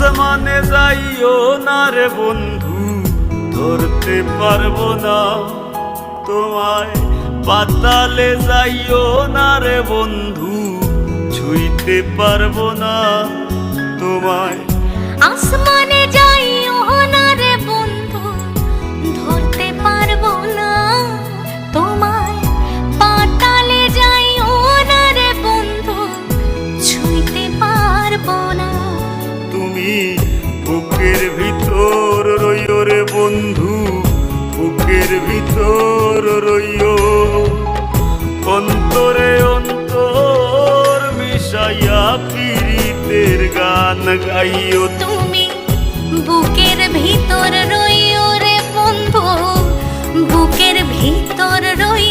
আসমানে যাইও না রে বন্ধু, ধরতে পারবো না তোমায়। পাতালে যাইও না রে বন্ধু, ছুঁইতে পারবো না তোমায়। আসমানে যাইও না রে বন্ধু, ধরতে পারবো না তোমায়। পাতালে যাইও না রে বন্ধু, ছুঁইতে পারবো না। তুমি বুকের ভিতর রইও রে বন্ধু, বুকের ভিতর রইও। অন্তরে অন্তর মিশাইয়া পীড়িতের গান গাইও। তুমি বুকের ভিতর রইও রে বন্ধু, বুকের ভিতর রইও।